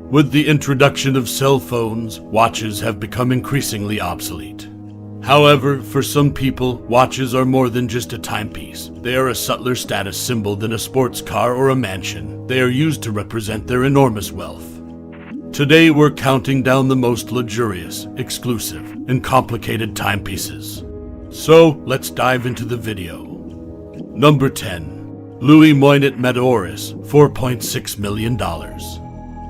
With the introduction of cell phones, watches have become increasingly obsolete. However, for some people, watches are more than just a timepiece. They are a subtler status symbol than a sports car or a mansion. They are used to represent their enormous wealth. Today we're counting down the most luxurious, exclusive, and complicated timepieces. So, let's dive into the video. Number 10. Louis Moinet Meteoris, $4.6 million.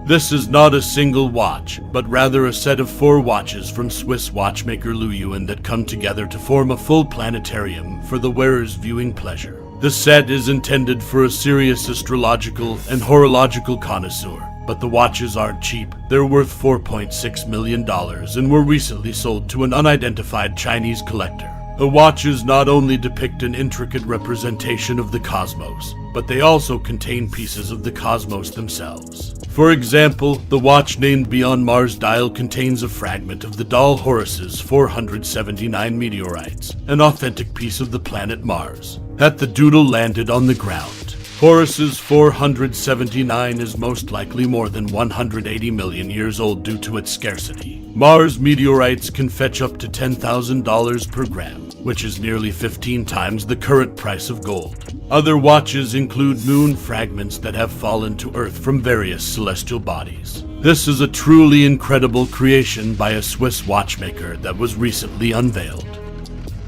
This is not a single watch, but rather a set of 4 watches from Swiss watchmaker Heuer that come together to form a full planetarium for the wearer's viewing pleasure. The set is intended for a serious astrological and horological connoisseur, but the watches aren't cheap. They're worth $4.6 million and were recently sold to an unidentified Chinese collector. The watches not only depict an intricate representation of the cosmos, but they also contain pieces of the cosmos themselves. For example, the watch named Beyond Mars dial contains a fragment of the doll Horus's 479 meteorites, an authentic piece of the planet Mars. That the doodle landed on the ground. Horus's 479 is most likely more than 180 million years old due to its scarcity. Mars meteorites can fetch up to $10,000 per gram, which is nearly 15 times the current price of gold. Other watches include moon fragments that have fallen to Earth from various celestial bodies. This is a truly incredible creation by a Swiss watchmaker that was recently unveiled.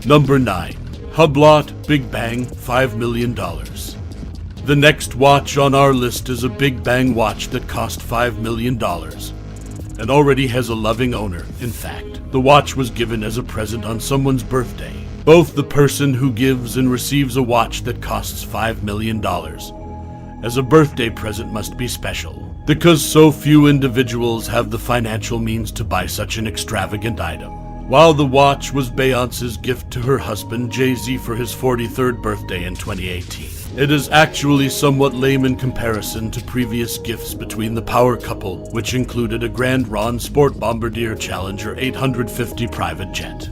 Number 9. Hublot Big Bang, $5 million. The next watch on our list is a Big Bang watch that cost $5 million and already has a loving owner. In fact, the watch was given as a present on someone's birthday. Both the person who gives and receives a watch that costs $5 million as a birthday present must be special, because so few individuals have the financial means to buy such an extravagant item. While the watch was Beyoncé's gift to her husband Jay-Z for his 43rd birthday in 2018, it is actually somewhat lame in comparison to previous gifts between the power couple, which included a Grand Ron Sport Bombardier Challenger 850 private jet.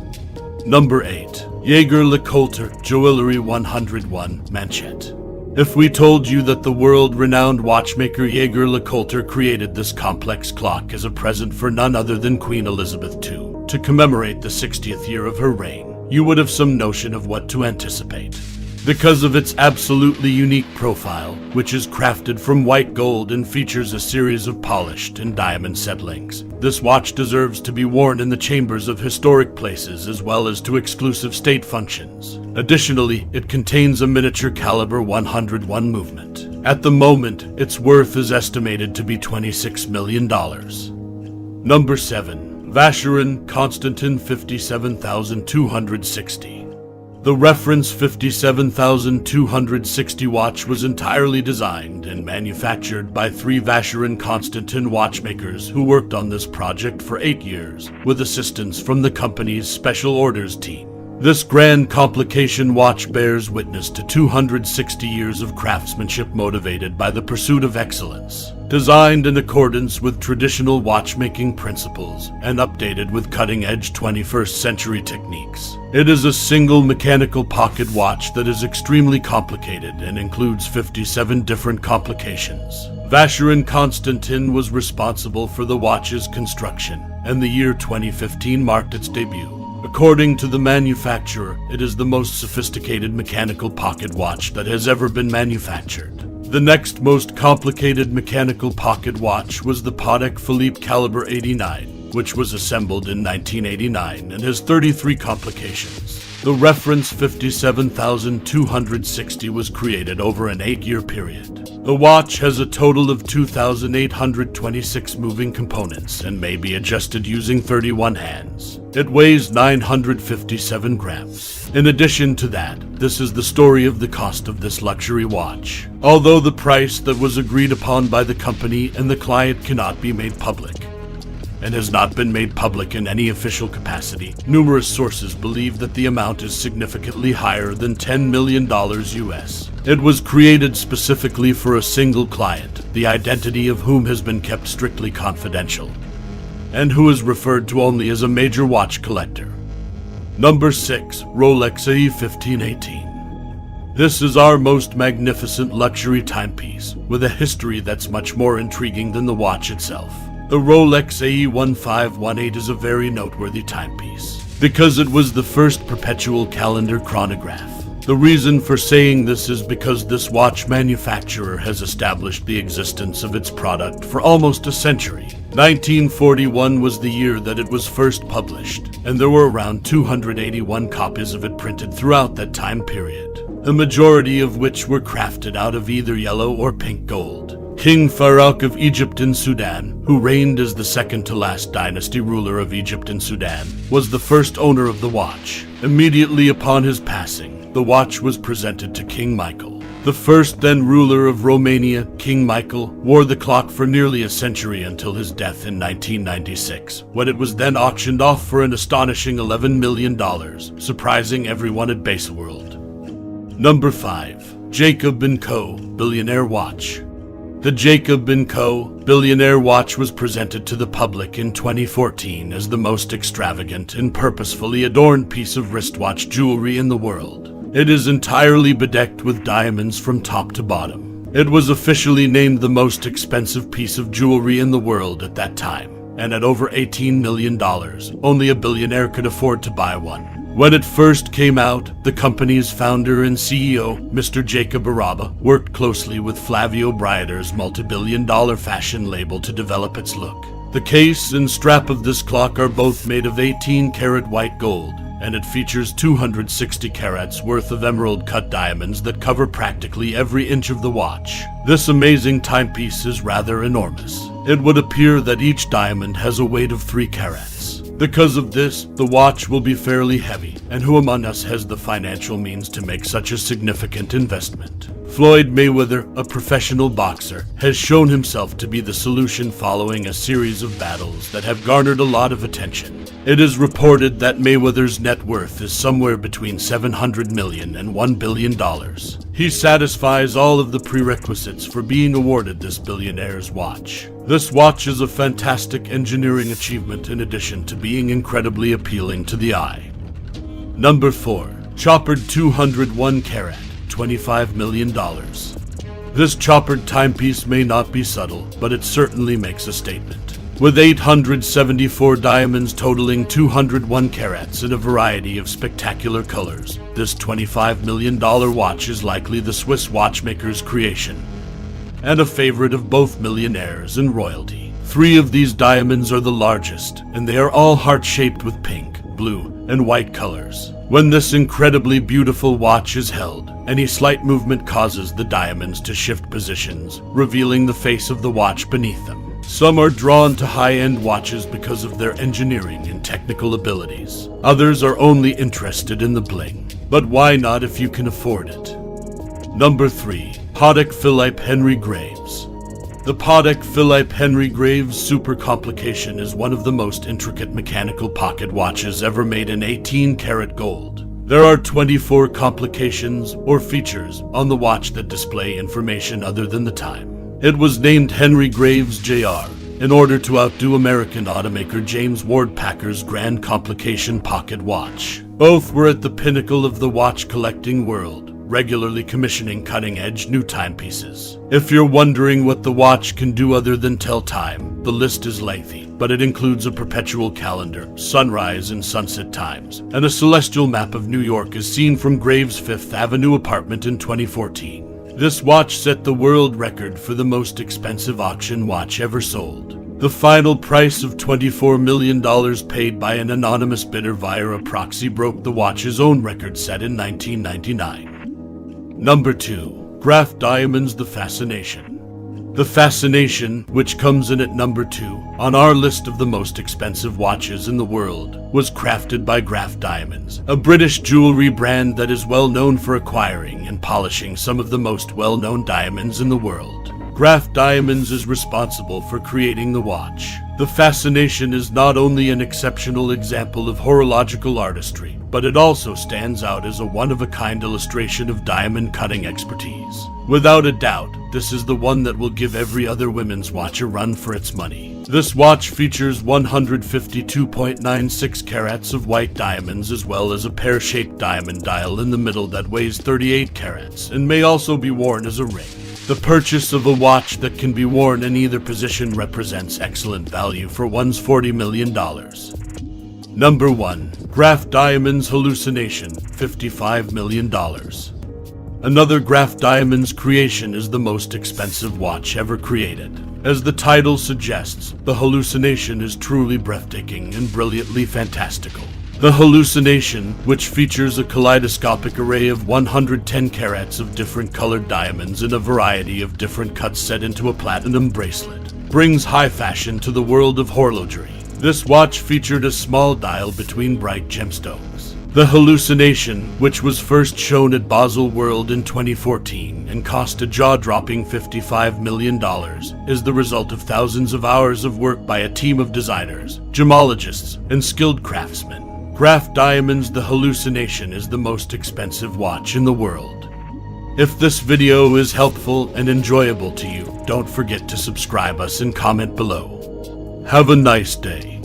Number 8. Jaeger-LeCoultre Joaillerie 101 Manchette. If we told you that the world-renowned watchmaker Jaeger-LeCoultre created this complex clock as a present for none other than Queen Elizabeth II to commemorate the 60th year of her reign, you would have some notion of what to anticipate. Because of its absolutely unique profile, which is crafted from white gold and features a series of polished and diamond set links, this watch deserves to be worn in the chambers of historic places as well as to exclusive state functions. Additionally, it contains a miniature caliber 101 movement. At the moment, its worth is estimated to be $26 million. Number 7. Vacheron Constantin 57260. The reference 57260 watch was entirely designed and manufactured by 3 Vacheron Constantin watchmakers who worked on this project for 8 years, with assistance from the company's special orders team. This grand complication watch bears witness to 260 years of craftsmanship motivated by the pursuit of excellence. Designed in accordance with traditional watchmaking principles and updated with cutting-edge 21st century techniques. It is a single mechanical pocket watch that is extremely complicated and includes 57 different complications. Vacheron Constantin was responsible for the watch's construction, and the year 2015 marked its debut. According to the manufacturer, it is the most sophisticated mechanical pocket watch that has ever been manufactured. The next most complicated mechanical pocket watch was the Patek Philippe Caliber 89, which was assembled in 1989 and has 33 complications. The reference 57260 was created over an 8-year period. The watch has a total of 2,826 moving components and may be adjusted using 31 hands. It weighs 957 grams. In addition to that, this is the story of the cost of this luxury watch. Although the price that was agreed upon by the company and the client cannot be made public, and has not been made public in any official capacity, numerous sources believe that the amount is significantly higher than $10 million US. It was created specifically for a single client, the identity of whom has been kept strictly confidential, and who is referred to only as a major watch collector. Number 6. Rolex AE 1518. This is our most magnificent luxury timepiece, with a history that's much more intriguing than the watch itself. The Rolex AE1518 is a very noteworthy timepiece because it was the first perpetual calendar chronograph. The reason for saying this is because this watch manufacturer has established the existence of its product for almost a century. 1941 was the year that it was first published, and there were around 281 copies of it printed throughout that time period, the majority of which were crafted out of either yellow or pink gold. King Farouk of Egypt and Sudan, who reigned as the second-to-last dynasty ruler of Egypt and Sudan, was the first owner of the watch. Immediately upon his passing, the watch was presented to King Michael. The first then ruler of Romania, King Michael, wore the clock for nearly a century until his death in 1996, when it was then auctioned off for an astonishing $11 million, surprising everyone at Baseworld. Number 5. Jacob & Co. Billionaire Watch. The Jacob & Co. Billionaire Watch was presented to the public in 2014 as the most extravagant and purposefully adorned piece of wristwatch jewelry in the world. It is entirely bedecked with diamonds from top to bottom. It was officially named the most expensive piece of jewelry in the world at that time, and at over $18 million, only a billionaire could afford to buy one. When it first came out, the company's founder and CEO, Mr. Jacob Araba, worked closely with Flavio Briator's multi-billion-dollar fashion label to develop its look. The case and strap of this clock are both made of 18-karat white gold, and it features 260 carats worth of emerald-cut diamonds that cover practically every inch of the watch. This amazing timepiece is rather enormous. It would appear that each diamond has a weight of 3 carats. Because of this, the watch will be fairly heavy, and who among us has the financial means to make such a significant investment? Floyd Mayweather, a professional boxer, has shown himself to be the solution following a series of battles that have garnered a lot of attention. It is reported that Mayweather's net worth is somewhere between $700 million and $1 billion. He satisfies all of the prerequisites for being awarded this billionaire's watch. This watch is a fantastic engineering achievement in addition to being incredibly appealing to the eye. Number 4. Chopard 201 Carat, $25 million. This choppered timepiece may not be subtle, but it certainly makes a statement. With 874 diamonds totaling 201 carats in a variety of spectacular colors, this $25 million watch is likely the Swiss watchmaker's creation, and a favorite of both millionaires and royalty. 3 of these diamonds are the largest, and they are all heart-shaped with pink, blue, and white colors. When this incredibly beautiful watch is held, any slight movement causes the diamonds to shift positions, revealing the face of the watch beneath them. Some are drawn to high-end watches because of their engineering and technical abilities. Others are only interested in the bling. But why not if you can afford it? Number 3. Patek Philippe Henry Graves. The Patek Philippe Henry Graves Super Complication is one of the most intricate mechanical pocket watches ever made in 18-karat gold. There are 24 complications or features on the watch that display information other than the time. It was named Henry Graves Jr. in order to outdo American automaker James Ward Packer's Grand Complication pocket watch. Both were at the pinnacle of the watch collecting world, regularly commissioning cutting-edge new timepieces. If you're wondering what the watch can do other than tell time, the list is lengthy, but it includes a perpetual calendar, sunrise and sunset times, and a celestial map of New York as seen from Graves' Fifth Avenue apartment in 2014. This watch set the world record for the most expensive auction watch ever sold. The final price of $24 million paid by an anonymous bidder via a proxy broke the watch's own record set in 1999. Number 2. Graph Diamonds The Fascination. The Fascination, which comes in at number 2 on our list of the most expensive watches in the world, was crafted by Graph Diamonds, a British jewelry brand that is well known for acquiring and polishing some of the most well-known diamonds in the world. Graph Diamonds is responsible for creating the watch. The Fascination is not only an exceptional example of horological artistry, but it also stands out as a one-of-a-kind illustration of diamond cutting expertise. Without a doubt, this is the one that will give every other women's watch a run for its money. This watch features 152.96 carats of white diamonds as well as a pear-shaped diamond dial in the middle that weighs 38 carats and may also be worn as a ring. The purchase of a watch that can be worn in either position represents excellent value for one's $40 million. Number 1. Graph Diamond's Hallucination, $55 million. Another Graph Diamond's creation is the most expensive watch ever created. As the title suggests, the Hallucination is truly breathtaking and brilliantly fantastical. The Hallucination, which features a kaleidoscopic array of 110 carats of different colored diamonds in a variety of different cuts set into a platinum bracelet, brings high fashion to the world of horlogery. This watch featured a small dial between bright gemstones. The Hallucination, which was first shown at Basel World in 2014 and cost a jaw-dropping $55 million, is the result of thousands of hours of work by a team of designers, gemologists, and skilled craftsmen. Graph Diamond's The Hallucination is the most expensive watch in the world. If this video is helpful and enjoyable to you, don't forget to subscribe us and comment below. Have a nice day.